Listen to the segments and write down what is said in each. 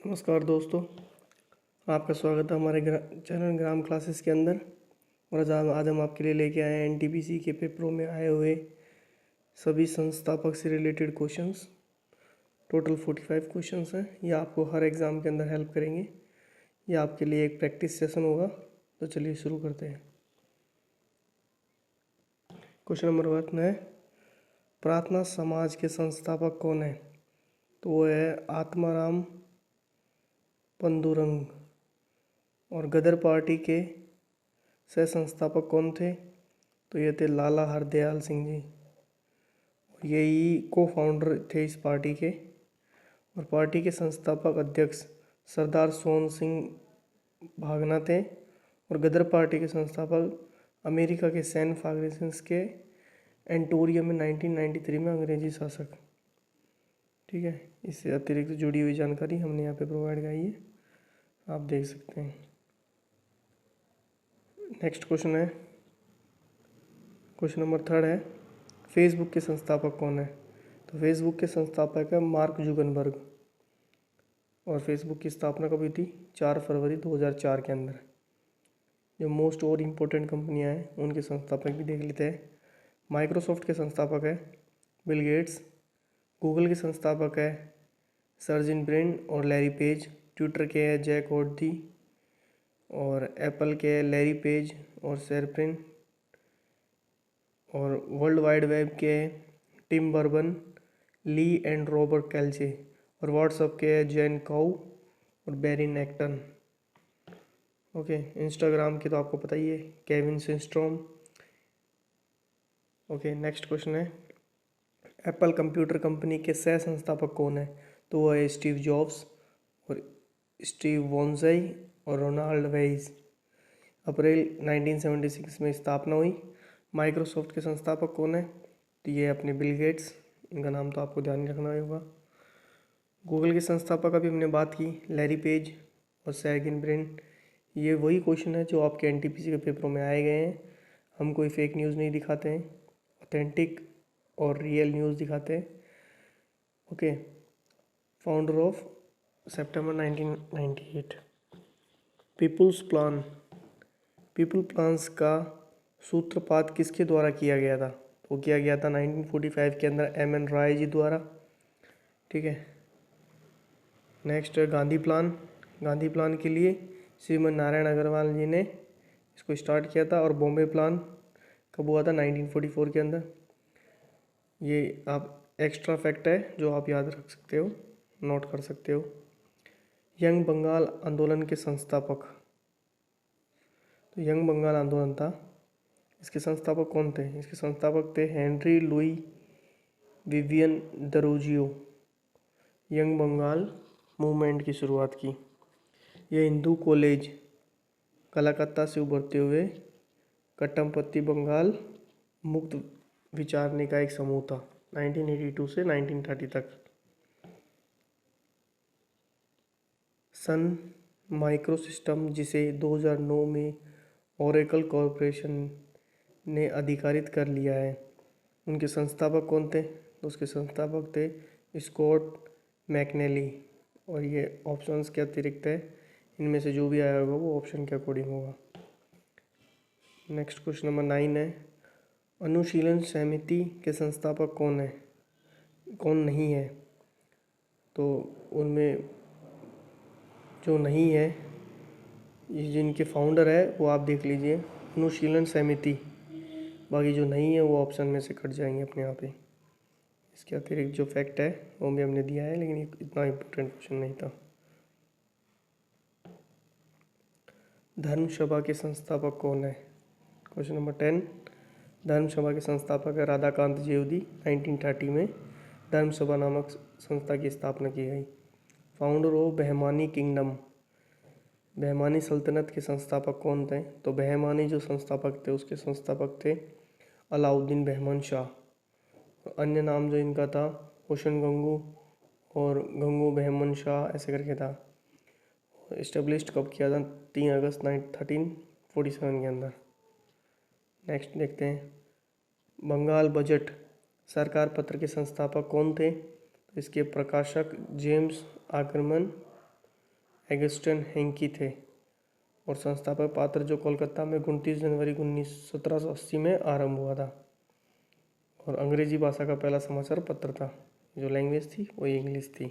नमस्कार दोस्तों, आपका स्वागत है हमारे चैनल ग्राम क्लासेस के अंदर। और आज हम आपके लिए लेके आए हैं एनटीपीसी के पेपरों में आए हुए सभी संस्थापक से रिलेटेड क्वेश्चंस। टोटल 45 क्वेश्चंस हैं। ये आपको हर एग्ज़ाम के अंदर हेल्प करेंगे। ये आपके लिए एक प्रैक्टिस सेशन होगा। तो चलिए शुरू करते हैं। क्वेश्चन नंबर 1 है, प्रार्थना समाज के संस्थापक कौन है? तो वो है आत्माराम पंडुरंग। और गदर पार्टी के सह संस्थापक कौन थे? तो ये थे लाला हरदयाल सिंह जी। और यही को फाउंडर थे इस पार्टी के। और पार्टी के संस्थापक अध्यक्ष सरदार सोहन सिंह भागना थे। और गदर पार्टी के संस्थापक अमेरिका के सैन फार्गसन्स के एंटोरियो में 1993 में अंग्रेजी शासक। ठीक है, इससे अतिरिक्त जुड़ी हुई जानकारी हमने यहाँ पे प्रोवाइड कराई है, आप देख सकते हैं। नेक्स्ट क्वेश्चन है, क्वेश्चन नंबर 3 है, फेसबुक के संस्थापक कौन है? तो फेसबुक के संस्थापक है मार्क जुगनबर्ग। और फेसबुक की स्थापना कब हुई थी? 4 फरवरी 2004 के अंदर। जो मोस्ट और इम्पोर्टेंट कंपनियां हैं उनके संस्थापक भी देख लेते हैं। माइक्रोसॉफ्ट के संस्थापक है बिल गेट्स। गूगल के संस्थापक है सर्जिन ब्रिन और लैरी पेज। ट्विटर के है जैक ऑर्डी। और एप्पल के है लैरी पेज और सेरपिन। और वर्ल्ड वाइड वेब के टिम बर्बन, ली एंड रॉबर्ट कैल्चे। और व्हाट्सएप के है जैन काउ और बैरी नेक्टन। ओके, इंस्टाग्राम की तो आपको पता ही है, केविन सिंस्ट्रॉम। ओके, नेक्स्ट क्वेश्चन है, एप्पल कंप्यूटर कंपनी के सह संस्थापक कौन है? तो वो है स्टीव जॉब्स और स्टीव वॉन्जाई और रोनाल्ड वेइज। अप्रैल 1976 में स्थापना हुई। माइक्रोसॉफ्ट के संस्थापक कौन है? तो ये अपने बिल गेट्स, इनका नाम तो आपको ध्यान रखना होगा। गूगल के संस्थापक अभी हमने बात की, लैरी पेज और सर्जिन ब्रिन। ये वही क्वेश्चन है जो आपके एनटीपीसी के पेपरों में आए गए हैं। हम कोई फेक न्यूज़ नहीं दिखाते हैं, ऑथेंटिक और रियल न्यूज़ दिखाते हैं। ओके, फाउंडर ऑफ सितंबर 1998। पीपुल्स प्लान, पीपल प्लान्स का सूत्रपात किसके द्वारा किया गया था? वो किया गया था 1945 के अंदर एम.एन. राय जी द्वारा। ठीक है, next Gandhi plan. Gandhi plan के लिए श्रीमन नारायण अग्रवाल जी ने इसको स्टार्ट किया था। और बॉम्बे प्लान कब हुआ था? 1944 के अंदर। ये आप एक्स्ट्रा फैक्ट है जो आप याद रख सकते हो, नोट कर सकते हो। यंग बंगाल आंदोलन के संस्थापक, तो यंग बंगाल आंदोलन था, इसके संस्थापक कौन थे? इसके संस्थापक थे Henry Louis Vivian Derozio. Young Bengal movement की शुरुआत की। यह हिंदू कॉलेज कलकत्ता से उभरते हुए कट्टमपट्टी बंगाल मुक्त विचारने का एक समूह था 1982 से 1930 तक। सन माइक्रोसिस्टम, जिसे 2009 में ओरेकल कॉरपोरेशन ने अधिकारित कर लिया है, उनके संस्थापक कौन थे? तो उसके संस्थापक थे स्कॉट मैकनेली। और ये ऑप्शंस के अतिरिक्त है, इनमें से जो भी आया होगा वो ऑप्शन के अकॉर्डिंग होगा। नेक्स्ट क्वेश्चन नंबर 9 है, अनुशीलन समिति के संस्थापक कौन है, कौन नहीं है? तो उनमें जो नहीं है, ये जिनके फाउंडर है वो आप देख लीजिए, अनुशीलन समिति। बाकी जो नहीं है वो ऑप्शन में से कट जाएंगे अपने आप ही। इसके अतिरिक्त जो फैक्ट है वो भी हमने दिया है, लेकिन इतना इम्पोर्टेंट क्वेश्चन नहीं था। धर्म सभा के संस्थापक कौन है? क्वेश्चन नंबर 10, धर्म सभा के संस्थापक है राधाकांत जेवदी। 1930 में धर्म सभा नामक संस्था की स्थापना की गई। Founder of Bahmani kingdom, Bahmani सल्तनत के संस्थापक कौन थे? तो बहमानी जो संस्थापक थे उसके संस्थापक थे अलाउद्दीन बहमान शाह। अन्य नाम जो इनका था हुसैन गंगू और गंगू बहमान शाह ऐसे करके था। इस्टेब्लिश्ड कब किया था? 3 अगस्त 1347 के अंदर। नेक्स्ट देखते हैं, बंगाल बजट सरकार पत्र के संस्थापक कौन थे? तो इसके प्रकाशक जेम्स आकरमन एगस्टन हेंकी थे। और संस्थापक पात्र जो कोलकाता में 29 जनवरी 1780 में आरंभ हुआ था। और अंग्रेजी भाषा का पहला समाचार पत्र था। जो लैंग्वेज थी वो इंग्लिश थी।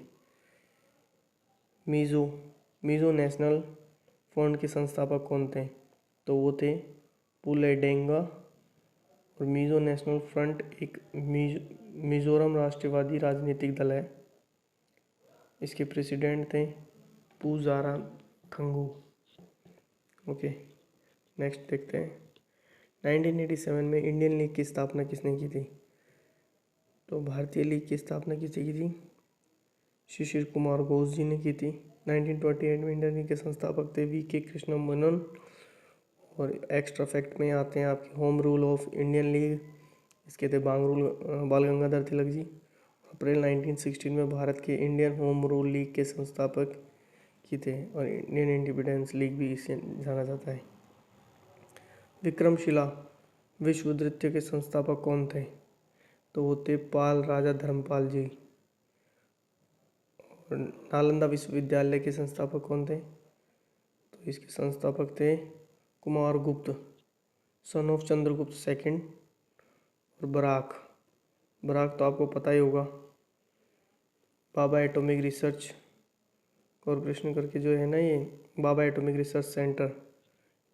मिजो नेशनल फ्रंट के संस्थापक कौन थे? तो वो थे पुलेडेंगा। और मिजो नेशनल फ्रंट एक मिजोरम राष्ट्रवादी राजनीतिक दल है। इसके प्रेसिडेंट थे पूजारा खंगू। ओके, नेक्स्ट देखते हैं। 1987 में इंडियन लीग की स्थापना किसने की थी? तो भारतीय लीग की स्थापना किसने की थी? शिशिर कुमार घोष जी ने की थी। 1928 में इंडियन लीग के संस्थापक थे वी.के. कृष्ण मेनन। और एक्स्ट्रा फैक्ट में आते हैं आपके home rule of Indian league, इसके थे बाल गंगाधर तिलक जी। अप्रैल 1916 में भारत के इंडियन होम रूल लीग के संस्थापक की थे। और इंडियन इंडिपेंडेंस लीग भी इसे जाना जाता है। विक्रमशिला विश्व नृत्य के संस्थापक कौन थे? तो वो थे पाल राजा धर्मपाल जी। और नालंदा विश्वविद्यालय के संस्थापक कौन थे? तो इसके संस्थापक थे कुमार गुप्त, सन ऑफ चंद्रगुप्त सेकंड। और बराक तो आपको पता ही होगा, बाबा एटॉमिक रिसर्च कॉरपोरेशन करके जो है ना, ये बाबा एटॉमिक रिसर्च सेंटर,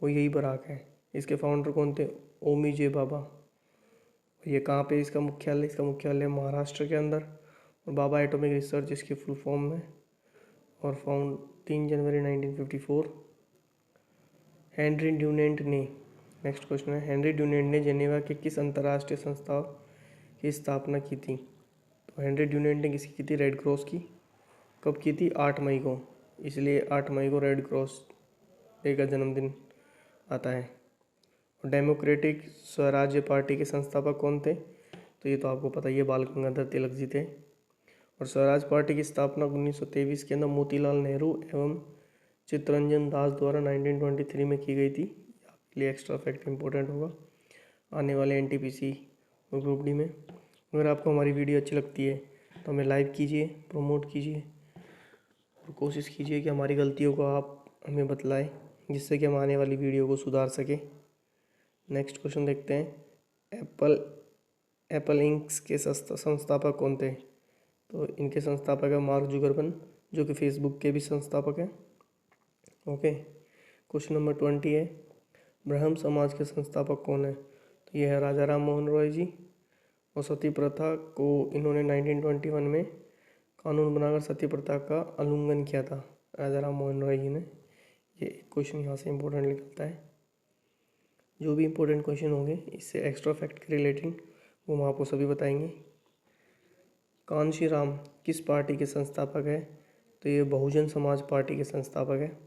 वो यही बराक है। इसके फाउंडर कौन थे? ओमी जे बाबा। ये कहाँ पे इसका मुख्यालय? इसका मुख्यालय महाराष्ट्र के अंदर। और बाबा एटॉमिक रिसर्च इसकी फुल फॉर्म है। और फाउंड 3 जनवरी 1954। हेनरी ड्यूनेंट ने, नेक्स्ट क्वेश्चन है, हेनरी ड्यूनेंट ने जेनेवा के किस अंतर्राष्ट्रीय संस्था की स्थापना की थी? तो हेनरी ड्यूनेंट ने किसकी की थी? रेड क्रॉस की। कब की थी? 8 मई को। इसलिए 8 मई को रेड क्रॉस डे का जन्मदिन आता है। और डेमोक्रेटिक स्वराज्य पार्टी के संस्थापक कौन थे? तो ये तो आपको पता ही है, बाल गंगाधर तिलक जी थे। और स्वराज पार्टी की स्थापना 1923 के अंदर मोतीलाल नेहरू एवं चित्तरंजन दास द्वारा 1923 में की गई थी। आपके लिए एक्स्ट्रा फैक्ट इंपॉर्टेंट होगा आने वाले एनटीपीसी और ग्रुप डी में। अगर आपको हमारी वीडियो अच्छी लगती है तो हमें लाइक कीजिए, प्रमोट कीजिए और कोशिश कीजिए कि हमारी गलतियों को आप हमें बतलाएं, जिससे कि हम आने वाली वीडियो को सुधार सकें। नेक्स्ट क्वेश्चन देखते हैं। एप्पल इंक्स के संस्थापक कौन थे? तो इनके संस्थापक है मार्क जुगरबर्ग, जो कि फेसबुक के भी संस्थापक हैं। ओके, क्वेश्चन नंबर 20 है, ब्रह्म समाज के संस्थापक कौन है? तो यह है राजा राम मोहन रॉय जी। और सती प्रथा को इन्होंने 1921 में कानून बनाकर सती प्रथा का उल्लंघन किया था, राजा राम मोहन रॉय जी ने। ये क्वेश्चन यहाँ से इम्पोर्टेंट निकलता है। जो भी इम्पोर्टेंट क्वेश्चन होंगे इससे एक्स्ट्रा फैक्ट के रिलेटेड वो हम आपको सभी बताएंगे। कांशीराम किस पार्टी के संस्थापक है? तो ये बहुजन समाज पार्टी के संस्थापक है।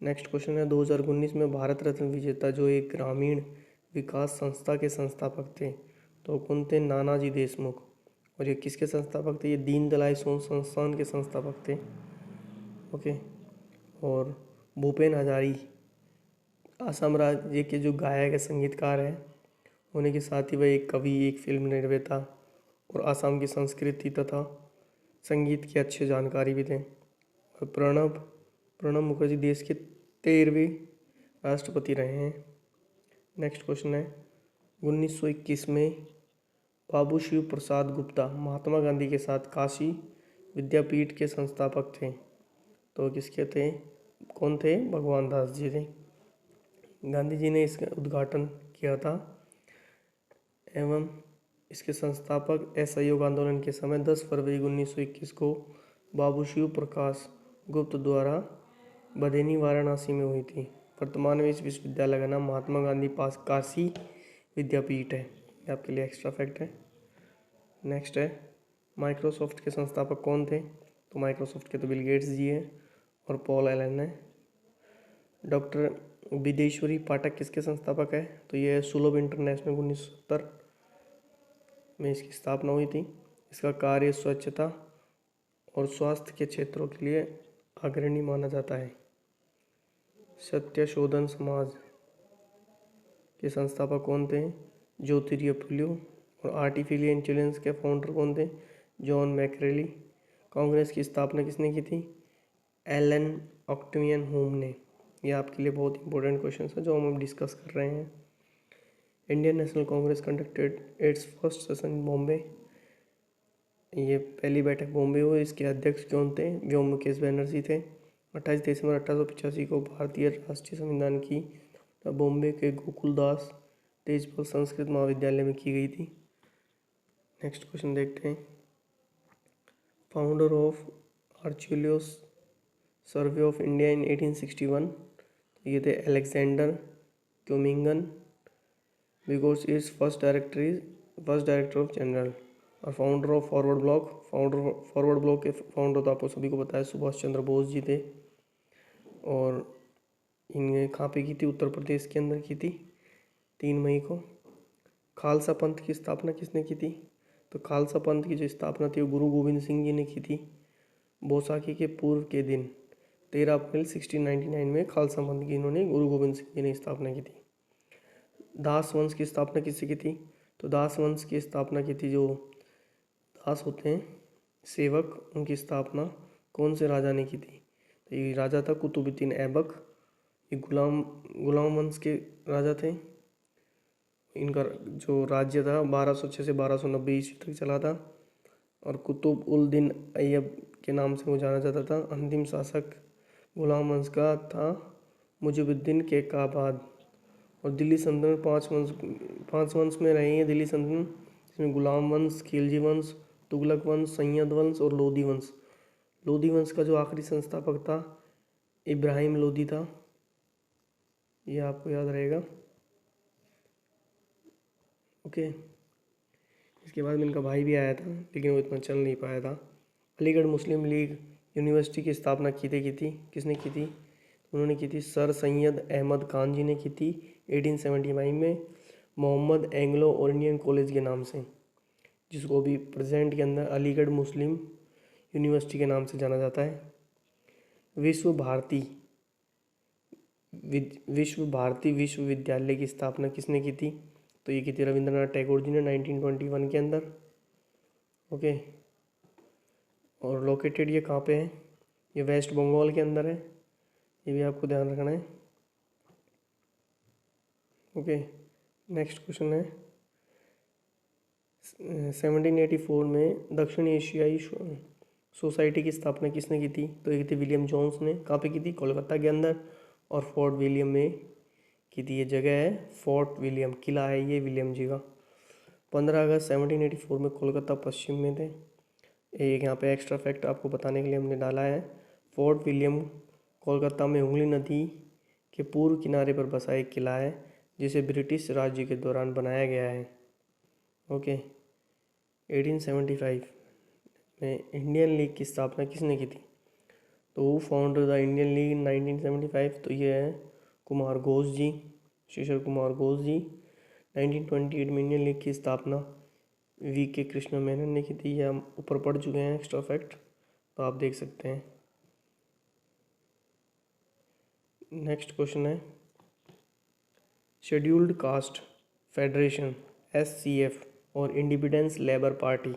नेक्स्ट क्वेश्चन है, 2019 में भारत रत्न विजेता जो एक ग्रामीण विकास संस्था के संस्थापक थे, तो कौन थे? नानाजी देशमुख। और ये किसके संस्थापक थे? ये दीनदयाल संस्थान के संस्थापक थे। ओके, और भूपेन हजारी आसाम राज्य के जो गायक है, संगीतकार है, होने के साथ ही वह एक कवि, एक फिल्म निर्माता और आसाम की संस्कृति तथा संगीत के अच्छे जानकारी भी थे। और प्रणब मुखर्जी देश के 13वें राष्ट्रपति रहे हैं। नेक्स्ट क्वेश्चन है, 1921 में बाबू शिव प्रसाद गुप्ता महात्मा गांधी के साथ काशी विद्यापीठ के संस्थापक थे, तो किसके थे? कौन थे? भगवान दास जी थे। गांधी जी ने इसका उद्घाटन किया था। एवं इसके संस्थापक असहयोग आंदोलन के समय 10 फरवरी 1921 को बाबू शिव प्रकाश गुप्त द्वारा बदेनी वाराणसी में हुई थी। वर्तमान में इस विश्वविद्यालय का नाम महात्मा गांधी पास काशी विद्यापीठ है। ये आपके लिए एक्स्ट्रा फैक्ट है। नेक्स्ट है, माइक्रोसॉफ्ट के संस्थापक कौन थे? तो माइक्रोसॉफ्ट के तो बिल गेट्स जी हैं और पॉल एलन है। डॉक्टर विदेश्वरी पाठक किसके संस्थापक है? तो ये सुलभ इंटरनेशनल 1970 में इसकी स्थापना हुई थी। इसका कार्य स्वच्छता और स्वास्थ्य के क्षेत्रों के लिए अग्रणी माना जाता है। सत्य शोधन समाज के संस्थापक कौन थे? ज्योतिर्य फुल्यो। और आर्टिफिशियल इंटेलिजेंस के फाउंडर कौन थे? जॉन मैक्रेली। कांग्रेस की स्थापना किसने की थी? एलन ऑक्टेवियन होम ने। ये आपके लिए बहुत इंपॉर्टेंट क्वेश्चन है जो हम डिस्कस कर रहे हैं। Indian national Congress conducted it's first session in Bombay. ये पहली बैठक बॉम्बे हुई। इसके अध्यक्ष कौन थे? व्योम मुकेश बनर्जी थे। 28 दिसंबर 1885 को भारतीय राष्ट्रीय संविधान की बॉम्बे के गोकुलदास तेजपाल संस्कृत महाविद्यालय में की गई थी। नेक्स्ट क्वेश्चन देखते हैं। Founder of archaeological survey of India in 1861। ये थे Alexander Cunningham, because it's first director of general. और फाउंडर ऑफ फॉरवर्ड ब्लॉक के फाउंडर तो आपको सभी को पता है सुभाष चंद्र बोस जी थे। और इनने कहाँ पे की थी? उत्तर प्रदेश के अंदर की थी 3 मई को। खालसा पंथ की स्थापना किसने की थी? तो खालसा पंथ की जो स्थापना थी वो गुरु गोविंद सिंह जी ने की थी। बैसाखी के पूर्व के दिन 13 अप्रैल 1699 में खालसा पंथ की इन्होंने गुरु गोविंद सिंह जी ने स्थापना की थी। दास वंश की स्थापना किससे की थी? तो दास वंश की स्थापना की थी, जो दास होते हैं सेवक, उनकी स्थापना कौन से राजा ने की थी? तो ये राजा था कुतुबुद्दीन ऐबक। ये गुलाम वंश के राजा थे। इनका जो राज्य था 1206 से 1290 ईस्वी तक चला था। और कुतुब उल दीन अय्यब के नाम से वो जाना जाता था। अंतिम शासक गुलाम वंश का था मुजिबुद्दीन के काबाद। और दिल्ली सल्तनत 5 वंश में रहे हैं दिल्ली सल्तनत, जिसमें गुलाम वंश, खिलजी वंश, तुगलक वंश, सैयद वंश और लोधी वंश। लोधी वंश का जो आखिरी संस्थापक था इब्राहिम लोधी था। ये आपको याद रहेगा। ओके। इसके बाद में इनका भाई भी आया था, लेकिन वो इतना चल नहीं पाया था। अलीगढ़ मुस्लिम लीग यूनिवर्सिटी की स्थापना किसने की थी? उन्होंने की थी सर सैयद अहमद खान जी ने की थी 1875 में, मोहम्मद एंग्लो और इंडियन कॉलेज के नाम से, जिसको अभी प्रेजेंट के अंदर अलीगढ़ मुस्लिम यूनिवर्सिटी के नाम से जाना जाता है। विश्व भारती विश्वविद्यालय की स्थापना किसने की थी? तो ये की थी रविंद्रनाथ टैगोर जी ने 1921 के अंदर। ओके। और लोकेटेड ये कहाँ पे है? ये वेस्ट बंगाल के अंदर है। ये भी आपको ध्यान रखना है। ओके। नेक्स्ट क्वेश्चन है 1784 में दक्षिण एशियाई सोसाइटी की स्थापना किसने की थी? तो ये थी विलियम जोन्स ने। कहाँ पे की थी? कोलकाता के अंदर। और फोर्ट विलियम में की थी। ये जगह है फोर्ट विलियम, किला है ये विलियम जी का। 15 अगस्त 1784 में कोलकाता पश्चिम में थे। एक यहाँ पे एक्स्ट्रा फैक्ट आपको बताने के लिए हमने डाला है। फोर्ट विलियम कोलकाता में हुगली नदी के पूर्व किनारे पर बसा एक किला है, जिसे ब्रिटिश राज्य के दौरान बनाया गया है। ओके। 1875 में इंडियन लीग की स्थापना किसने की थी? तो वो फाउंडर द इंडियन लीग इन 1975, तो ये है कुमार घोष जी, शेषर कुमार घोष जी। 1928 में इंडियन लीग की स्थापना वी के कृष्ण मेनन ने की थी। ये हम ऊपर पढ़ चुके हैं एक्स्ट्रा फैक्ट, तो आप देख सकते हैं। नेक्स्ट क्वेश्चन है शेड्यूल्ड कास्ट फेडरेशन SCF और इंडिपेंडेंस लेबर पार्टी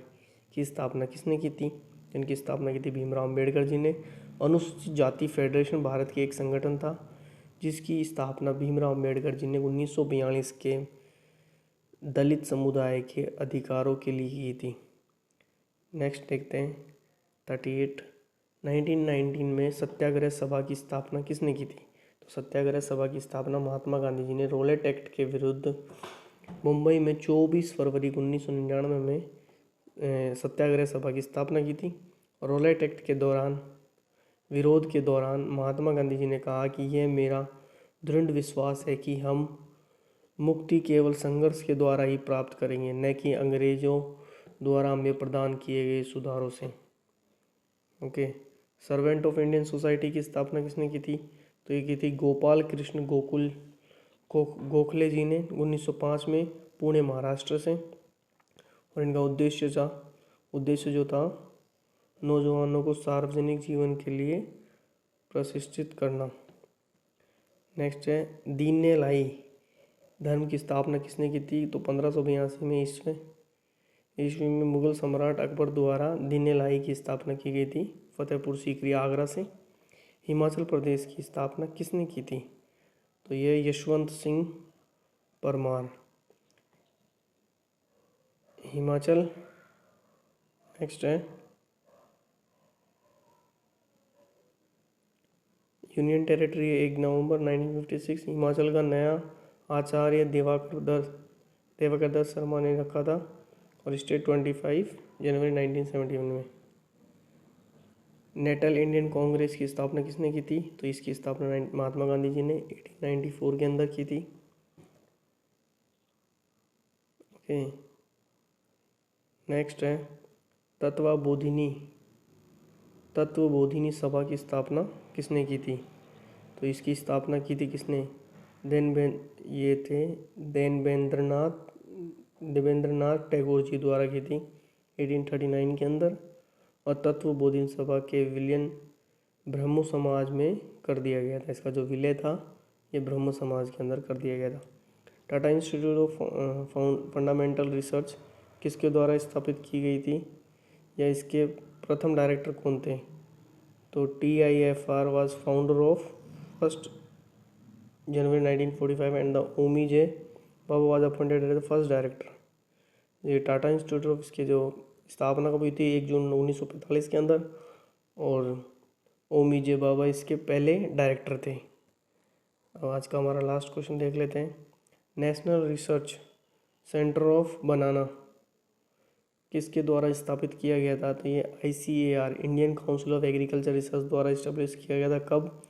की स्थापना किसने की थी? इनकी स्थापना की थी भीमराव अम्बेडकर जी ने। अनुसूचित जाति फेडरेशन भारत की एक संगठन था, जिसकी स्थापना भीमराव अम्बेडकर जी ने 1942 के दलित समुदाय के अधिकारों के लिए की थी। नेक्स्ट देखते हैं 38 1919 में सत्याग्रह सभा की स्थापना किसने की थी? तो सत्याग्रह सभा की स्थापना महात्मा गांधी जी ने रोलेट एक्ट के विरुद्ध मुंबई में 24 फरवरी 1999 में सत्याग्रह सभा की स्थापना की थी। रोलेट एक्ट के विरोध के दौरान महात्मा गांधी जी ने कहा कि यह मेरा दृढ़ विश्वास है कि हम मुक्ति केवल संघर्ष के द्वारा ही प्राप्त करेंगे, न कि अंग्रेजों द्वारा हमें प्रदान किए गए सुधारों से। Okay. Servant of Indian society की स्थापना किसने की थी? तो ये की थी गोपाल कृष्ण गोखले जी ने 1905 में पुणे महाराष्ट्र से। और इनका उद्देश्य जो था नौजवानों को सार्वजनिक जीवन के लिए प्रशिक्षित करना। नेक्स्ट है दीनदयाल धर्म की स्थापना किसने की थी? तो 1582 में ईस्वी में मुगल सम्राट अकबर द्वारा दीनदयाल की स्थापना की गई थी फतेहपुर सीकरी आगरा से। हिमाचल प्रदेश की स्थापना किसने की थी? तो ये यशवंत सिंह परमार। हिमाचल। नेक्स्ट है यूनियन टेरिटरी 1 नवंबर 1956। हिमाचल का नया आचार्य देवाकर दत्त शर्मा ने रखा था और स्टेट 25 जनवरी 1971 में। नेटल इंडियन कांग्रेस की स्थापना किसने की थी? तो इसकी स्थापना महात्मा गांधी जी ने 1894 के अंदर की थी। ओके, नेक्स्ट है तत्वबोधिनी सभा की स्थापना किसने की थी? तो इसकी स्थापना की थी किसने? देवेंद्रनाथ टैगोर जी द्वारा की थी 1839 के अंदर। और तत्वबोधिनी सभा के विलयन ब्रह्मो समाज में कर दिया गया था। इसका जो विलय था ये ब्रह्मो समाज के अंदर कर दिया गया था। Tata institute of fundamental research किसके द्वारा स्थापित की गई थी, या इसके प्रथम डायरेक्टर कौन थे? तो TIFR was founder of 1 January 1945 and the Homi J Bhabha was appointed as the first director. ये टाटा इंस्टीट्यूट ऑफ इसके जो स्थापना कब हुई थी 1 जून 1945 के अंदर, और ओमी जे बाबा इसके पहले डायरेक्टर थे। अब आज का हमारा लास्ट क्वेश्चन देख लेते हैं। नेशनल रिसर्च सेंटर ऑफ बनाना किसके द्वारा स्थापित किया गया था? तो ये ICAR Indian council of agriculture research द्वारा इस्टेब्लिश किया गया था। कब?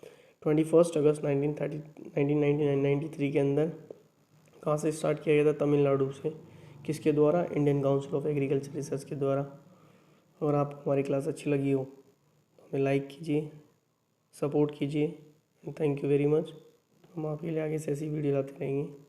21 अगस्त 1993 के अंदर। कहाँ से स्टार्ट किया गया था? तमिलनाडु से। किसके द्वारा? Indian council of agriculture research के द्वारा। अगर आपको हमारी क्लास अच्छी लगी हो तो हमें लाइक कीजिए, सपोर्ट कीजिए। Thank you very much. हम आपके लिए आगे से ऐसी वीडियो लाते रहेंगे।